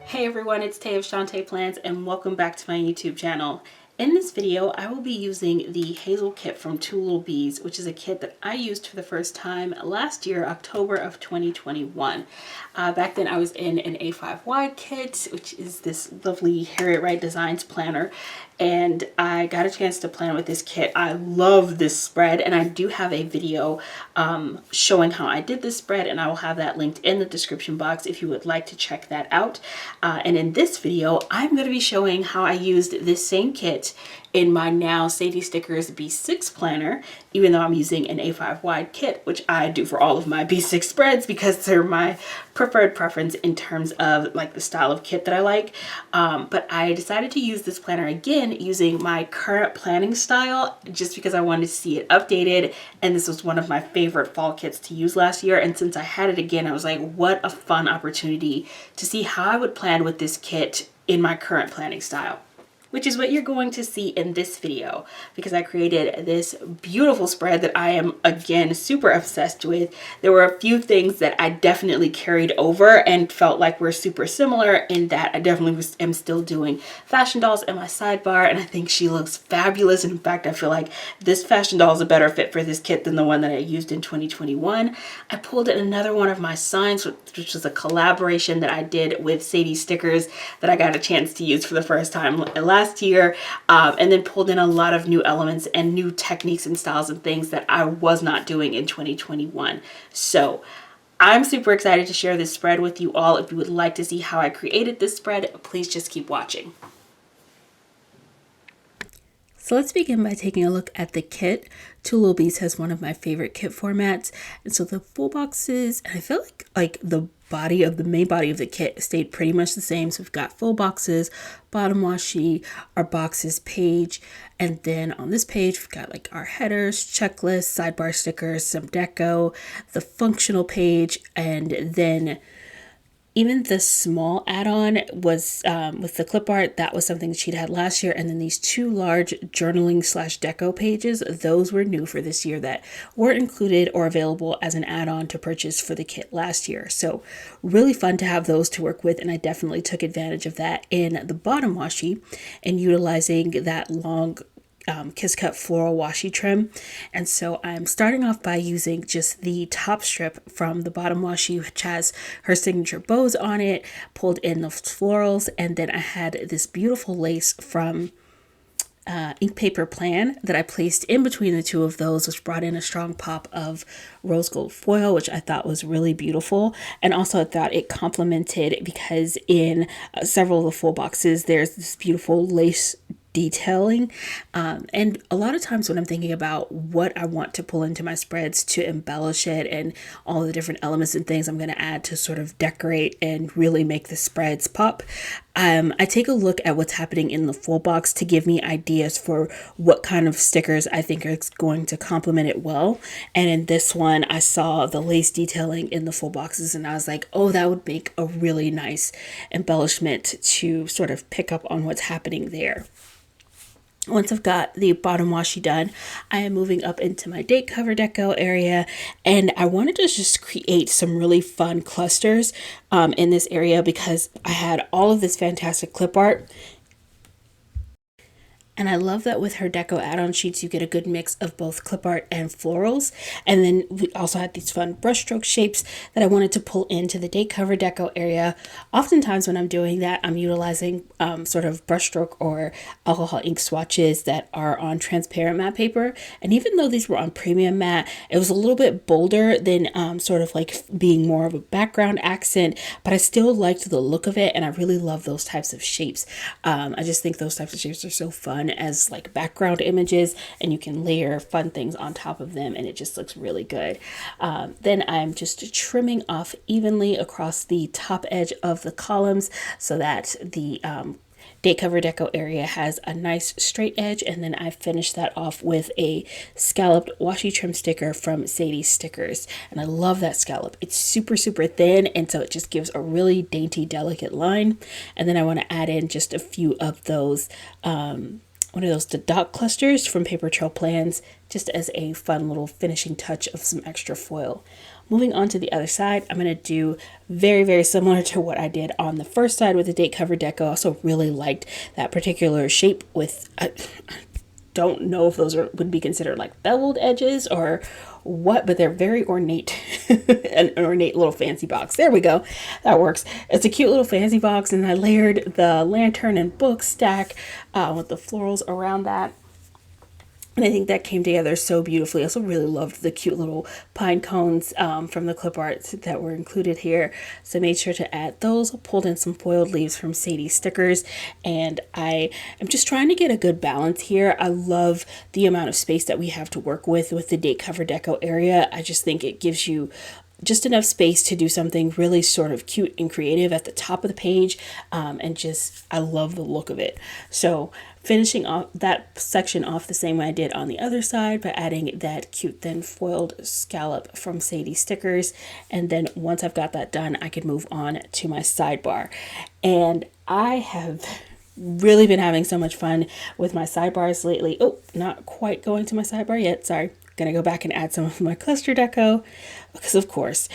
Hey everyone, it's Tay of Shantae Plans and welcome back to my YouTube channel. In this video, I will be using the Hazel kit from Two Little Bees, which is a kit that I used for the first time last year, October of 2021. Back then I was in an A5 wide kit, which is this lovely Harriet Wright Designs planner, and I got a chance to plan with this kit. I love this spread, and I do have a video showing how I did this spread, and I will have that linked in the description box if you would like to check that out. And in this video, I'm going to be showing how I used this same kit in my now Sadie Stickers B6 planner, even though I'm using an A5 wide kit, which I do for all of my B6 spreads because they're my preferred preference in terms of like the style of kit that I like. But I decided to use this planner again using my current planning style just because I wanted to see it updated, and this was one of my favorite fall kits to use last year. And since I had it again, I was like, what a fun opportunity to see how I would plan with this kit in my current planning style, which is what you're going to see in this video, because I created this beautiful spread that I am again super obsessed with. There were a few things that I definitely carried over and felt like were super similar in that I definitely am still doing fashion dolls in my sidebar, and I think she looks fabulous. And in fact, I feel like this fashion doll is a better fit for this kit than the one that I used in 2021. I pulled in another one of my signs, which was a collaboration that I did with Sadie Stickers that I got a chance to use for the first time last year, and then pulled in a lot of new elements and new techniques and styles and things that I was not doing in 2021. So I'm super excited to share this spread with you all. If you would like to see how I created this spread, please just keep watching. So let's begin by taking a look at the kit. Two Little Bees has one of my favorite kit formats. And so the full boxes, and I feel like the main body of the kit stayed pretty much the same. So we've got full boxes, bottom washi, our boxes page, and then on this page we've got like our headers, checklists, sidebar stickers, some deco, the functional page, and then even the small add-on was with the clip art. That was something that she'd had last year. And then these two large journaling / deco pages, those were new for this year that weren't included or available as an add-on to purchase for the kit last year. So really fun to have those to work with. And I definitely took advantage of that in the bottom washi and utilizing that long Kiss Cut floral washi trim. And so I'm starting off by using just the top strip from the bottom washi, which has her signature bows on it, pulled in the florals, and then I had this beautiful lace from ink paper plan that I placed in between the two of those, which brought in a strong pop of rose gold foil, which I thought was really beautiful. And also I thought it complemented because in several of the full boxes there's this beautiful lace detailing, and a lot of times when I'm thinking about what I want to pull into my spreads to embellish it and all the different elements and things I'm going to add to sort of decorate and really make the spreads pop, I take a look at what's happening in the full box to give me ideas for what kind of stickers I think are going to complement it well. And in this one, I saw the lace detailing in the full boxes and I was like, oh, that would make a really nice embellishment to sort of pick up on what's happening there. Once I've got the bottom washi done, I am moving up into my date cover deco area, and I wanted to just create some really fun clusters in this area because I had all of this fantastic clip art. And I love that with her deco add-on sheets, you get a good mix of both clip art and florals. And then we also had these fun brushstroke shapes that I wanted to pull into the date cover deco area. Oftentimes when I'm doing that, I'm utilizing sort of brushstroke or alcohol ink swatches that are on transparent matte paper. And even though these were on premium matte, it was a little bit bolder than sort of like being more of a background accent, but I still liked the look of it. And I really love those types of shapes. I just think those types of shapes are so fun as like background images, and you can layer fun things on top of them and it just looks really good. Then I'm just trimming off evenly across the top edge of the columns so that the date cover deco area has a nice straight edge, and then I finished that off with a scalloped washi trim sticker from Sadie Stickers, and I love that scallop. It's super thin, and so it just gives a really dainty, delicate line. And then I want to add in just a few of those one of those dot clusters from Paper Trail Plans, just as a fun little finishing touch of some extra foil. Moving on to the other side, I'm going to do very, very similar to what I did on the first side with the date cover deco. I also really liked that particular shape with, I don't know if those would be considered like beveled edges or what, but they're very ornate. An ornate little fancy box. There we go. That works. It's a cute little fancy box, and I layered the lantern and book stack with the florals around that. And I think that came together so beautifully. I also really loved the cute little pine cones from the clip art that were included here. So I made sure to add those. I pulled in some foiled leaves from Sadie Stickers. And I am just trying to get a good balance here. I love the amount of space that we have to work with the date cover deco area. I just think it gives you just enough space to do something really sort of cute and creative at the top of the page. And just, I love the look of it. So finishing off that section off the same way I did on the other side by adding that cute thin foiled scallop from Sadie Stickers. And then once I've got that done, I can move on to my sidebar. And I have really been having so much fun with my sidebars lately. Oh, not quite going to my sidebar yet. Sorry. Gonna go back and add some of my cluster deco because of course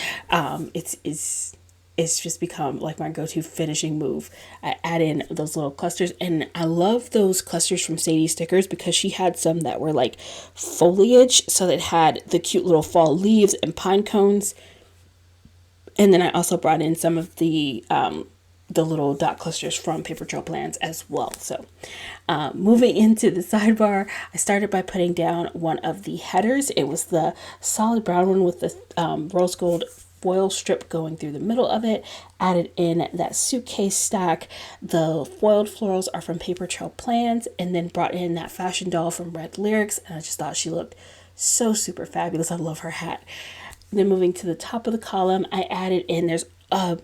it's just become like my go-to finishing move. I add in those little clusters, and I love those clusters from Sadie Stickers because she had some that were like foliage, so that had the cute little fall leaves and pine cones. And then I also brought in some of the little dot clusters from Paper Trail Plans as well. So moving into the sidebar, I started by putting down one of the headers. It was the solid brown one with the rose gold foil strip going through the middle of it. Added in that suitcase stack. The foiled florals are from Paper Trail Plans, and then brought in that fashion doll from Red Lyrics, and I just thought she looked so super fabulous. I love her hat. Then moving to the top of the column, I added in, there's a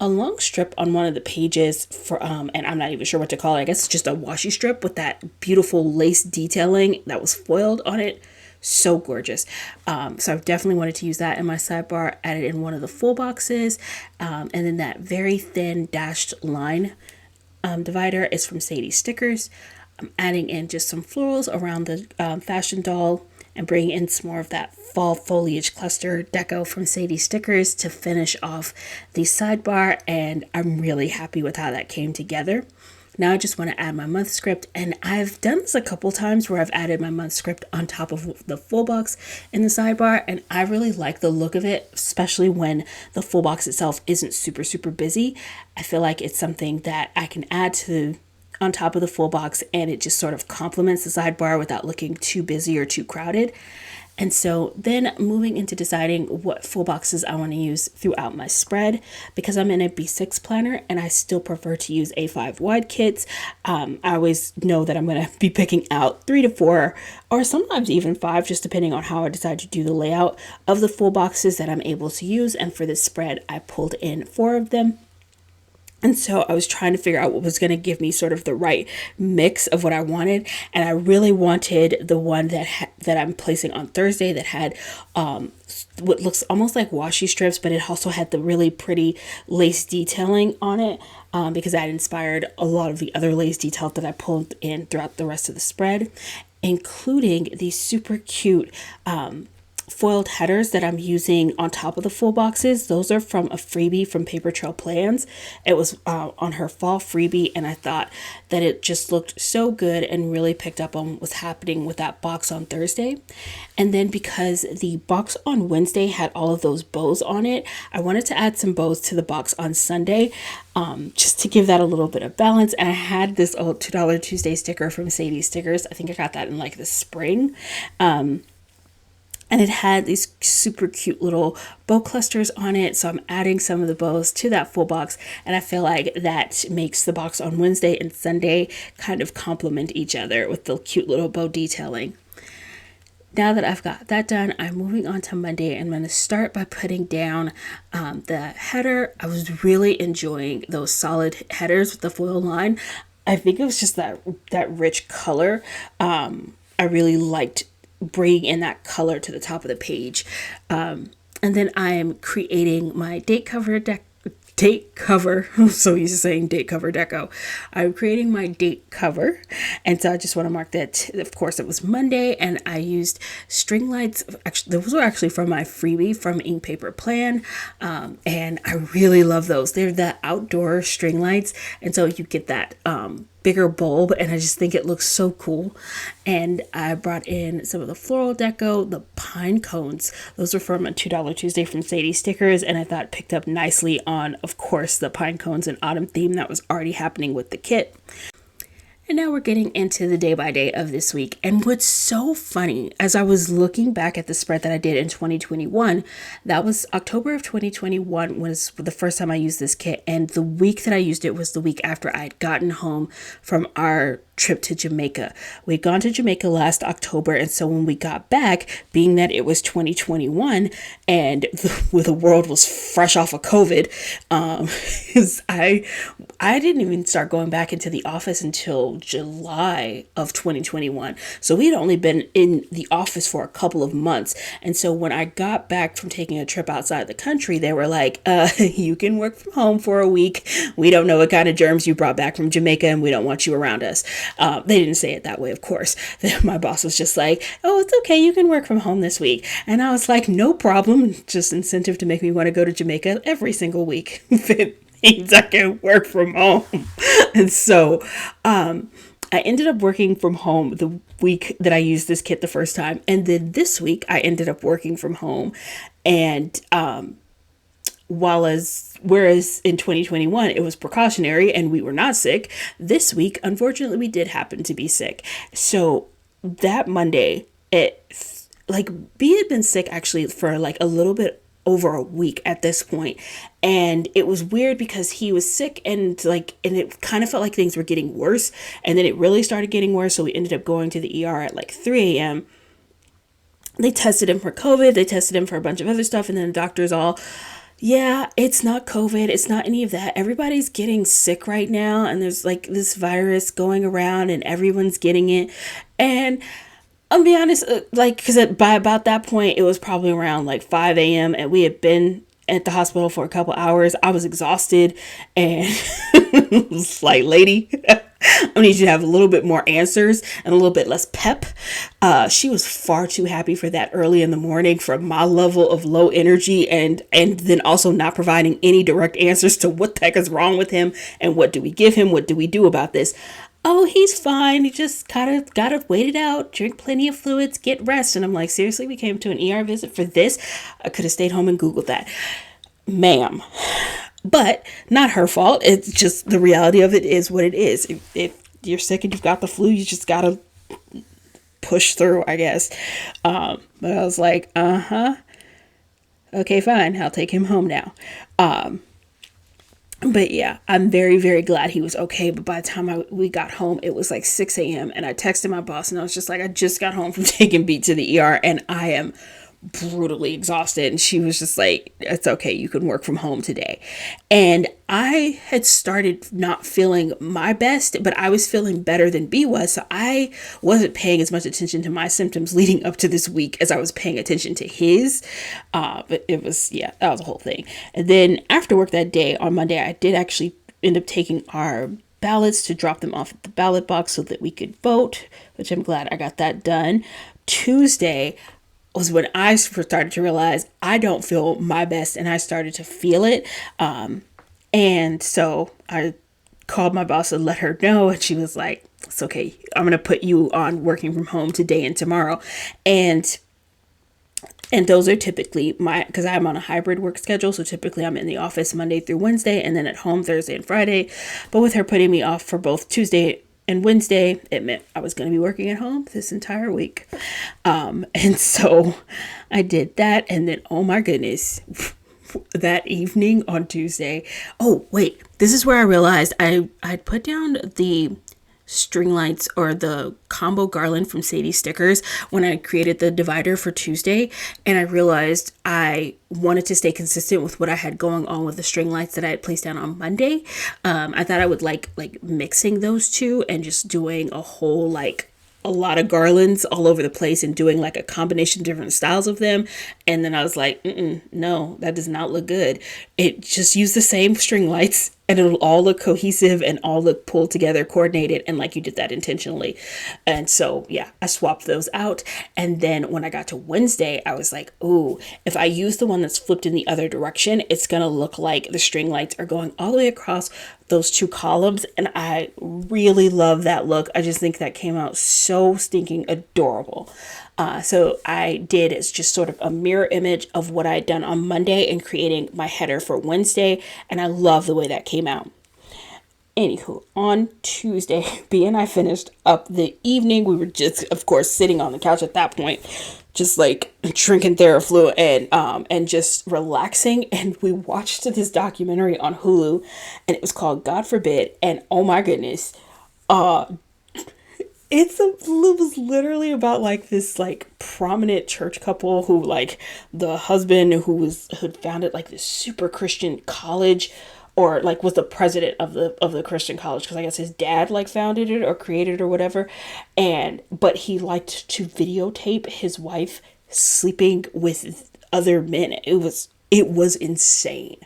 long strip on one of the pages for and I'm not even sure what to call it. I guess it's just a washi strip with that beautiful lace detailing that was foiled on it. So gorgeous. So I definitely wanted to use that in my sidebar. Added in one of the full boxes, and then that very thin dashed line divider is from Sadie Stickers. I'm adding in just some florals around the fashion doll, and bringing in some more of that fall foliage cluster deco from Sadie Stickers to finish off the sidebar. And I'm really happy with how that came together. Now I just want to add my month script, and I've done this a couple times where I've added my month script on top of the full box in the sidebar, and I really like the look of it, especially when the full box itself isn't super, super busy. I feel like it's something that I can add to on top of the full box, and it just sort of complements the sidebar without looking too busy or too crowded. And so then moving into deciding what full boxes I want to use throughout my spread, because I'm in a B6 planner and I still prefer to use A5 wide kits. I always know that I'm going to be picking out 3 to 4 or sometimes even 5, just depending on how I decide to do the layout of the full boxes that I'm able to use. And for this spread, I pulled in 4 of them. And so I was trying to figure out what was going to give me sort of the right mix of what I wanted. And I really wanted the one that I'm placing on Thursday that had what looks almost like washi strips, but it also had the really pretty lace detailing on it, because that inspired a lot of the other lace details that I pulled in throughout the rest of the spread, including these super cute foiled headers that I'm using on top of the full boxes. Those are from a freebie from Paper Trail Plans. It was on her fall freebie, and I thought that it just looked so good and really picked up on what was happening with that box on Thursday. And then because the box on Wednesday had all of those bows on it, I wanted to add some bows to the box on Sunday, just to give that a little bit of balance. And I had this old $2 Tuesday sticker from Sadie Stickers. I think I got that in like the spring. And it had these super cute little bow clusters on it. So I'm adding some of the bows to that full box. And I feel like that makes the box on Wednesday and Sunday kind of complement each other with the cute little bow detailing. Now that I've got that done, I'm moving on to Monday. I'm going to start by putting down the header. I was really enjoying those solid headers with the foil line. I think it was just that rich color. I really liked bring in that color to the top of the page. And then I'm creating my date cover date cover. I'm so used to saying date cover deco. I'm creating my date cover. And so I just want to mark that, of course, it was Monday, and I used string lights. Actually, those were actually from my freebie from Ink Paper Plan. And I really love those. They're the outdoor string lights. And so you get that bigger bulb, and I just think it looks so cool. And I brought in some of the floral deco, the pine cones. Those were from a $2 Tuesday from Sadie Stickers, and I thought picked up nicely on, of course, the pine cones and autumn theme that was already happening with the kit. And now we're getting into the day by day of this week. And what's so funny, as I was looking back at the spread that I did in 2021, that was October of 2021 was the first time I used this kit. And the week that I used it was the week after I had gotten home from our trip to Jamaica. We'd gone to Jamaica last October, and so when we got back, being that it was 2021 and the world was fresh off of COVID, I didn't even start going back into the office until July of 2021. So we'd only been in the office for a couple of months. And so when I got back from taking a trip outside the country, they were like, you can work from home for a week. We don't know what kind of germs you brought back from Jamaica, and we don't want you around us. They didn't say it that way, of course. My boss was just like, oh, it's okay, you can work from home this week. And I was like, no problem. Just incentive to make me want to go to Jamaica every single week. Means I can work from home. And so I ended up working from home the week that I used this kit the first time. And then this week I ended up working from home. And whereas in 2021 it was precautionary and we were not sick, this week unfortunately we did happen to be sick. So that Monday, B had been sick actually for like a little bit over a week at this point, and it was weird because he was sick, and it kind of felt like things were getting worse, and then it really started getting worse. So we ended up going to the ER at like 3 a.m. They tested him for COVID, they tested him for a bunch of other stuff, and then the doctors all, yeah, it's not COVID, it's not any of that, everybody's getting sick right now, and there's like this virus going around and everyone's getting it. And I'll be honest, because by about that point, it was probably around like 5 a.m. and we had been at the hospital for a couple hours. I was exhausted, and it was like, lady, I need you to have a little bit more answers and a little bit less pep. She was far too happy for that early in the morning for my level of low energy, and then also not providing any direct answers to what the heck is wrong with him and what do we give him? What do we do about this? Oh, he's fine. He just gotta wait it out, drink plenty of fluids, get rest. And I'm like, seriously, we came to an ER visit for this? I could have stayed home and Googled that. Ma'am. But not her fault. It's just the reality of it is what it is. If you're sick and you've got the flu, you just gotta push through, I guess. But I was like, okay, fine. I'll take him home now. But yeah, I'm very, very glad he was okay. But by the time we got home, it was like 6 a.m. And I texted my boss and I was just like, I just got home from taking Beat to the ER and I am brutally exhausted. And she was just like, it's okay, you can work from home today. And I had started not feeling my best, but I was feeling better than B was. So I wasn't paying as much attention to my symptoms leading up to this week as I was paying attention to his. But it was, that was a whole thing. And then after work that day on Monday, I did actually end up taking our ballots to drop them off at the ballot box so that we could vote, which I'm glad I got that done. Tuesday was when I started to realize I don't feel my best, and I started to feel it. And so I called my boss and let her know, and she was like, it's okay, I'm going to put you on working from home today and tomorrow. And those are typically because I'm on a hybrid work schedule. So typically I'm in the office Monday through Wednesday and then at home Thursday and Friday. But with her putting me off for both Tuesday and Wednesday, it meant I was going to be working at home this entire week. And so I did that. And then, oh my goodness, that evening on Tuesday. Oh, wait, this is where I realized I'd put down the string lights or the combo garland from Sadie Stickers when I created the divider for Tuesday, and I realized I wanted to stay consistent with what I had going on with the string lights that I had placed down on Monday. I thought I would like mixing those two and just doing a whole a lot of garlands all over the place and doing like a combination of different styles of them. And then I was like, no, that does not look good. It just use the same string lights and it'll all look cohesive and all look pulled together, coordinated, and like you did that intentionally. And so, yeah, I swapped those out. And then when I got to Wednesday, I was like, oh, if I use the one that's flipped in the other direction, it's going to look like the string lights are going all the way across those two columns. And I really love that look. I just think that came out so stinking adorable. So I did, it's just sort of a mirror image of what I had done on Monday and creating my header for Wednesday. And I love the way that came out. Anywho, on Tuesday, B and I finished up the evening. We were just, of course, sitting on the couch at that point, just like drinking Theraflu and just relaxing. And we watched this documentary on Hulu, and it was called God Forbid. And oh my goodness, it was literally about like this like prominent church couple who, like, the husband who had founded like this super Christian college, or like was the president of the Christian college, because I guess his dad like founded it or created it or whatever. But he liked to videotape his wife sleeping with other men. It was insane.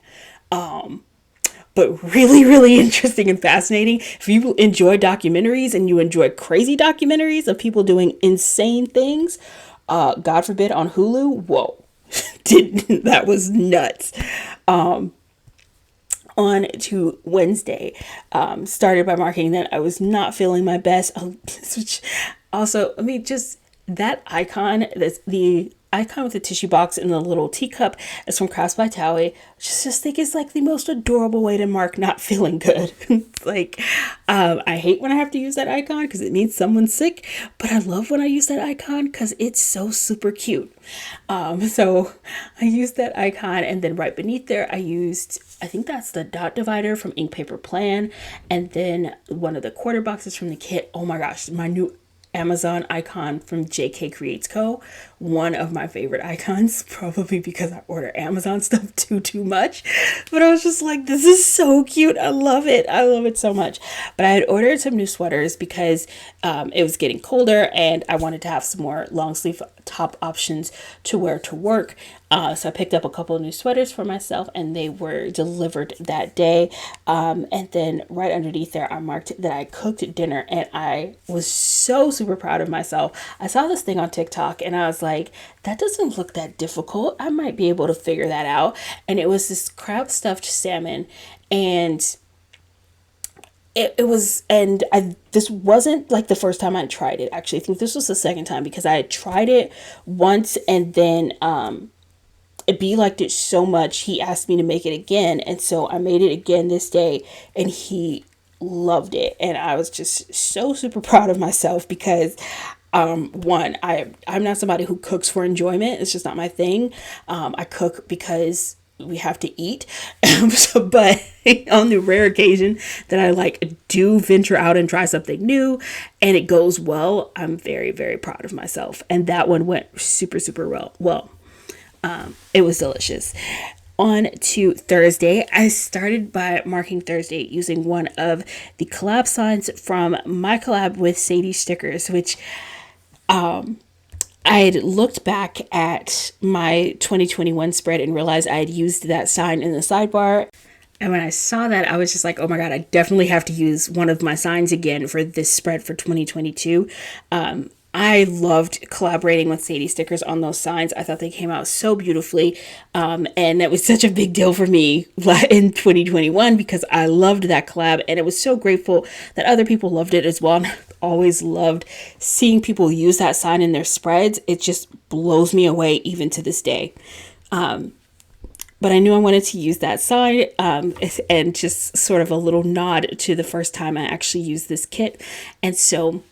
But really, really interesting and fascinating. If you enjoy documentaries and you enjoy crazy documentaries of people doing insane things, God Forbid on Hulu, whoa, that was nuts. On to Wednesday, started by marking that I was not feeling my best. Also, I mean, just that icon, that's the icon with the tissue box and the little teacup, is from Crafts by Towie. Just think it's like the most adorable way to mark not feeling good. Like, I hate when I have to use that icon because it means someone's sick, but I love when I use that icon because it's so super cute. So I used that icon, and then right beneath there, I think that's the dot divider from Ink Paper Plan, and then one of the quarter boxes from the kit. Oh my gosh, my new Amazon icon from JK Creates Co. One of my favorite icons, probably because I order Amazon stuff too much. But I was just like, this is so cute. I love it. I love it so much. But I had ordered some new sweaters because it was getting colder and I wanted to have some more long sleeve top options to wear to work. So I picked up a couple of new sweaters for myself, and they were delivered that day. And then right underneath there, I marked that I cooked dinner, and I was so super proud of myself. I saw this thing on TikTok and I was like, that doesn't look that difficult. I might be able to figure that out. And it was this crab stuffed salmon, and this wasn't like the first time I tried it. Actually, I think this was the second time, because I had tried it once, and then B liked it so much he asked me to make it again, and so I made it again this day, and he loved it. And I was just so super proud of myself because one, I'm not somebody who cooks for enjoyment. It's just not my thing. I cook because we have to eat. But on the rare occasion that I like do venture out and try something new and it goes well, I'm very, very proud of myself. And that one went super, super well. It was delicious. On to Thursday, I started by marking Thursday using one of the collab signs from my collab with Sadie Stickers, which I had looked back at my 2021 spread and realized I had used that sign in the sidebar. And when I saw that, I was just like, oh my God, I definitely have to use one of my signs again for this spread for 2022. I loved collaborating with Sadie Stickers on those signs. I thought they came out so beautifully. And it was such a big deal for me in 2021 because I loved that collab. And it was so grateful that other people loved it as well. And I've always loved seeing people use that sign in their spreads. It just blows me away even to this day. But I knew I wanted to use that sign and just sort of a little nod to the first time I actually used this kit. And so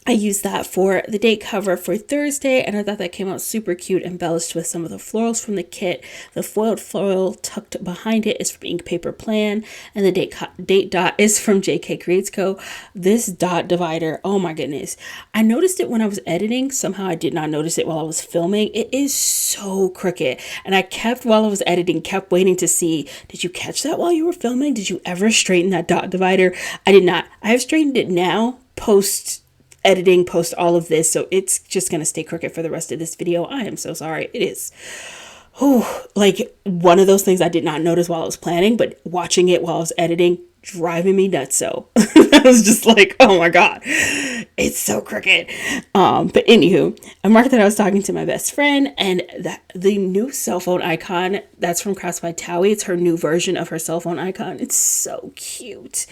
I used that for the date cover for Thursday, and I thought that came out super cute, embellished with some of the florals from the kit. The foiled floral tucked behind it is from Ink Paper Plan, and the date dot is from JK Creates Co. This dot divider, oh my goodness. I noticed it when I was editing. Somehow I did not notice it while I was filming. It is so crooked, and I while I was editing, kept waiting to see, did you catch that while you were filming? Did you ever straighten that dot divider? I did not. I have straightened it now, post editing post all of this, so it's just gonna stay crooked for the rest of this video. I am so sorry. It is like one of those things I did not notice while I was planning, but watching it while I was editing, driving me nuts. So I was just like, oh my God, it's so crooked. But anywho, I marked that I was talking to my best friend, and that the new cell phone icon that's from Crafts by Towie. It's her new version of her cell phone icon. It's so cute.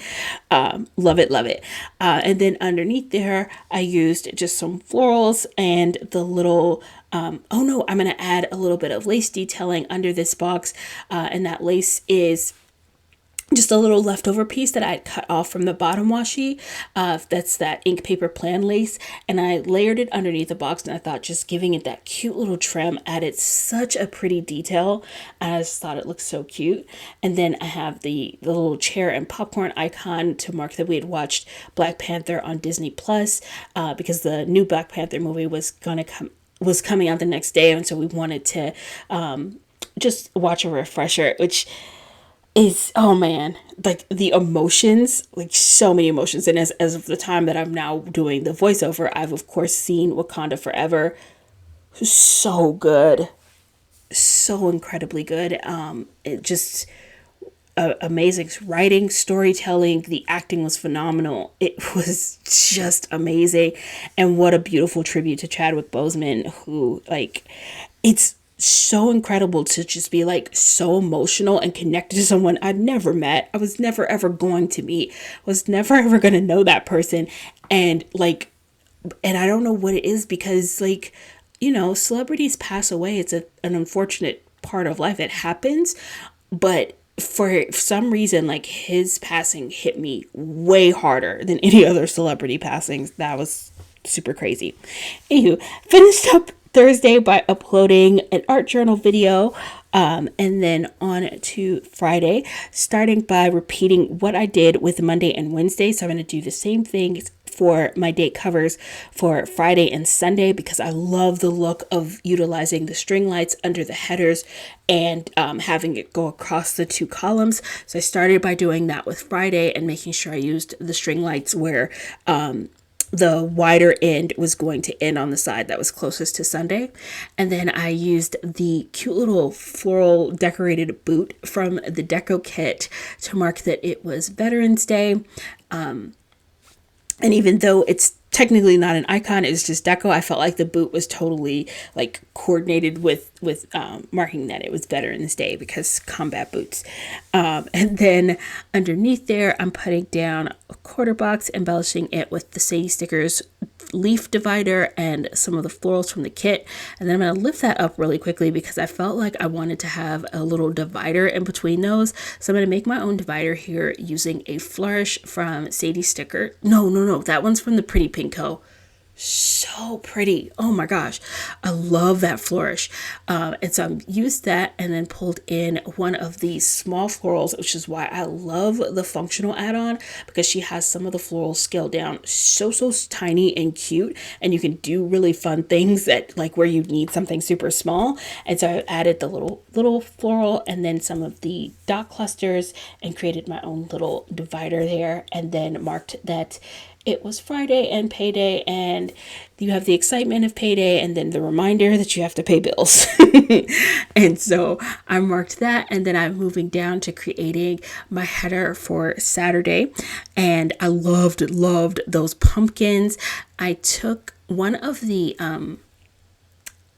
Love it, love it. And then underneath there, I used just some florals and the little oh no, I'm going to add a little bit of lace detailing under this box. And that lace is just a little leftover piece that I cut off from the bottom washi. That's that ink paper plan lace. And I layered it underneath the box. And I thought just giving it that cute little trim added such a pretty detail. And I just thought it looked so cute. And then I have the little chair and popcorn icon to mark that we had watched Black Panther on Disney Plus, because the new Black Panther movie was coming out the next day, and so we wanted to just watch a refresher, which is, oh man, like the emotions, like so many emotions. And as of the time that I'm now doing the voiceover, I've of course seen Wakanda Forever. So good, so incredibly good. It just amazing writing, storytelling, the acting was phenomenal. It was just amazing. And what a beautiful tribute to Chadwick Boseman, who, like, it's so incredible to just be like so emotional and connected to someone I'd never met. I was never ever going to meet, was never ever going to know that person. And like, and I don't know what it is, because like, you know, celebrities pass away. It's an unfortunate part of life. It happens. But for some reason, like, his passing hit me way harder than any other celebrity passings. That was super crazy. Anywho, finished up Thursday by uploading an art journal video, and then on to Friday, starting by repeating what I did with Monday and Wednesday. So I'm going to do the same thing for my date covers for Friday and Sunday, because I love the look of utilizing the string lights under the headers and having it go across the two columns. So I started by doing that with Friday and making sure I used the string lights where the wider end was going to end on the side that was closest to Sunday. And then I used the cute little floral decorated boot from the deco kit to mark that it was Veterans Day. And even though it's technically not an icon, it's just deco, I felt like the boot was totally like coordinated with marking that it was Veterans Day, because combat boots. And then underneath there, I'm putting down a quarter box, embellishing it with the Sadie Stickers leaf divider and some of the florals from the kit. And then I'm going to lift that up really quickly, because I felt like I wanted to have a little divider in between those. So I'm going to make my own divider here using a flourish from Sadie Sticker. No, that one's from the Pretty Pink Co. So pretty. Oh my gosh, I love that flourish. And so I used that and then pulled in one of these small florals, which is why I love the functional add-on, because she has some of the florals scaled down so tiny and cute, and you can do really fun things that, like, where you need something super small. And so I added the little floral and then some of the dot clusters and created my own little divider there, and then marked that it was Friday and payday, and you have the excitement of payday and then the reminder that you have to pay bills. And so I marked that, and then I'm moving down to creating my header for Saturday. And I loved those pumpkins. I took one of the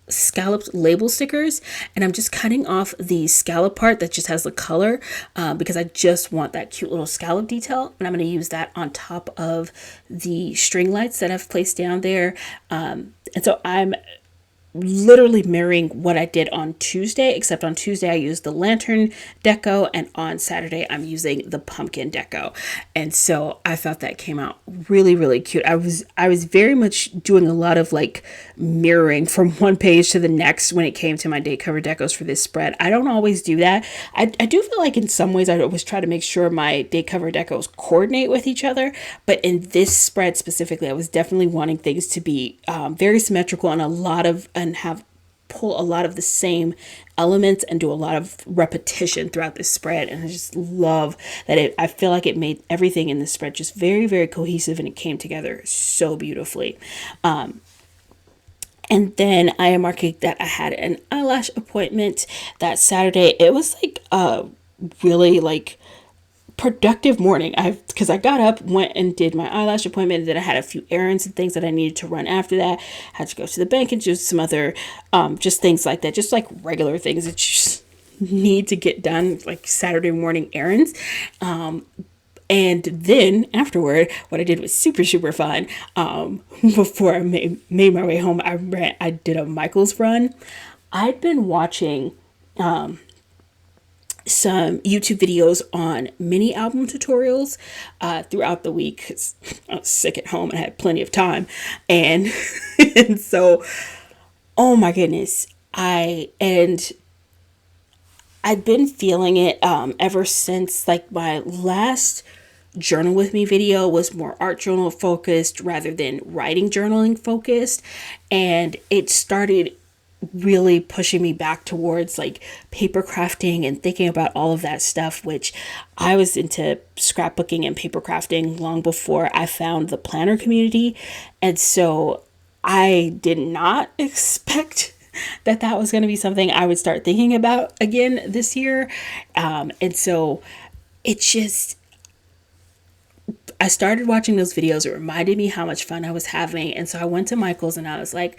scalloped label stickers, and I'm just cutting off the scallop part that just has the color, because I just want that cute little scallop detail, and I'm going to use that on top of the string lights that I've placed down there. And so I'm literally mirroring what I did on Tuesday, except on Tuesday I used the lantern deco, and on Saturday I'm using the pumpkin deco. And so I thought that came out really cute. I was very much doing a lot of like mirroring from one page to the next when it came to my date cover decos for this spread. I don't always do that. I do feel like in some ways I always try to make sure my date cover decos coordinate with each other, but in this spread specifically, I was definitely wanting things to be very symmetrical and have pull a lot of the same elements and do a lot of repetition throughout this spread. And I just love that I feel like it made everything in this spread just very, very cohesive, and it came together so beautifully. And then I am marking that I had an eyelash appointment that Saturday. It was like a really like productive morning. Because I got up, went and did my eyelash appointment, and then I had a few errands and things that I needed to run after that. Had to go to the bank and do some other just things like that, just like regular things that you just need to get done, like Saturday morning errands. And then afterward, what I did was super, super fun. Before I made my way home, I did a Michael's run. I'd been watching some YouTube videos on mini album tutorials throughout the week, because I was sick at home and I had plenty of time. And, and so, oh my goodness, I'd been feeling it ever since like my last journal with me video was more art journal focused rather than writing journaling focused. And it started really pushing me back towards like paper crafting and thinking about all of that stuff, which I was into scrapbooking and paper crafting long before I found the planner community. And so I did not expect that was going to be something I would start thinking about again this year. And so it just, I started watching those videos. It reminded me how much fun I was having. And so I went to Michael's and I was like,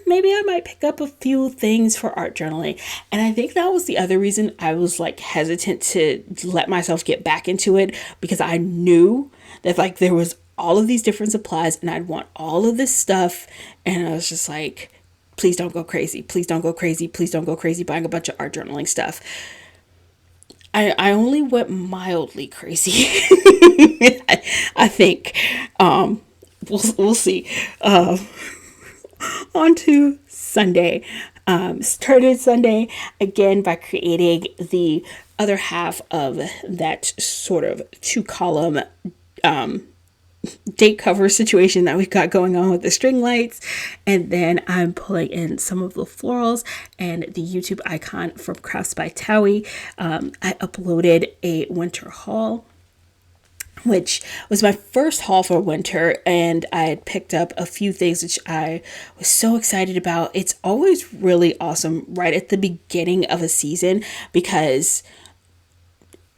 maybe I might pick up a few things for art journaling. And I think that was the other reason I was like hesitant to let myself get back into it, because I knew that like there was all of these different supplies and I'd want all of this stuff. And I was just like, please don't go crazy. Please don't go crazy. Please don't go crazy buying a bunch of art journaling stuff. I only went mildly crazy. I think. We'll see. On to Sunday. Started Sunday again by creating the other half of that sort of 2-column date cover situation that we've got going on with the string lights. And then I'm pulling in some of the florals and the YouTube icon from Crafts by Towie. I uploaded a winter haul, which was my first haul for winter, and I had picked up a few things which I was so excited about. It's always really awesome right at the beginning of a season, because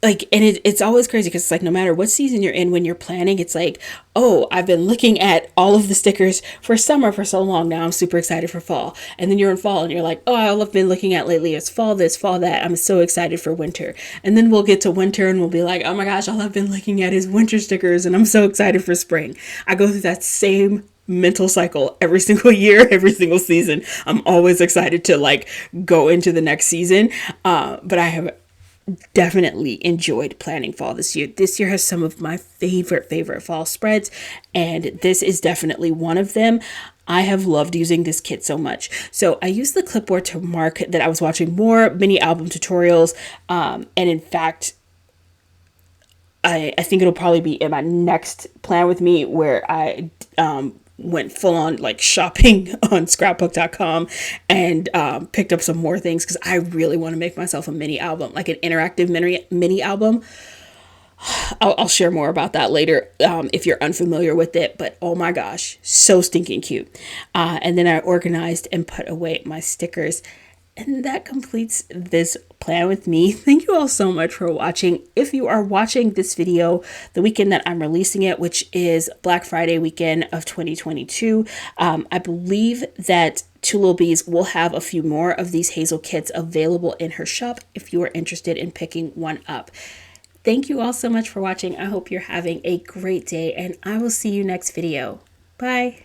like, and it's always crazy because it's like, no matter what season you're in, when you're planning, it's like, oh, I've been looking at all of the stickers for summer for so long now, I'm super excited for fall. And then you're in fall and you're like, oh, all I've been looking at lately is fall this, fall that, I'm so excited for winter. And then we'll get to winter and we'll be like, oh my gosh, all I've been looking at is winter stickers and I'm so excited for spring. I go through that same mental cycle every single year, every single season. I'm always excited to like go into the next season. But I have definitely enjoyed planning fall this year. This year has some of my favorite fall spreads, and this is definitely one of them. I have loved using this kit so much. So I used the clipboard to mark that I was watching more mini album tutorials. And in fact, I think it'll probably be in my next plan with me where I went full on like shopping on scrapbook.com and picked up some more things, because I really want to make myself a mini album, like an interactive mini album. I'll share more about that later if you're unfamiliar with it, but oh my gosh, so stinking cute. And then I organized and put away my stickers. And that completes this plan with me. Thank you all so much for watching. If you are watching this video the weekend that I'm releasing it, which is Black Friday weekend of 2022, I believe that Two Little Bees will have a few more of these Hazel kits available in her shop if you are interested in picking one up. Thank you all so much for watching. I hope you're having a great day, and I will see you next video. Bye.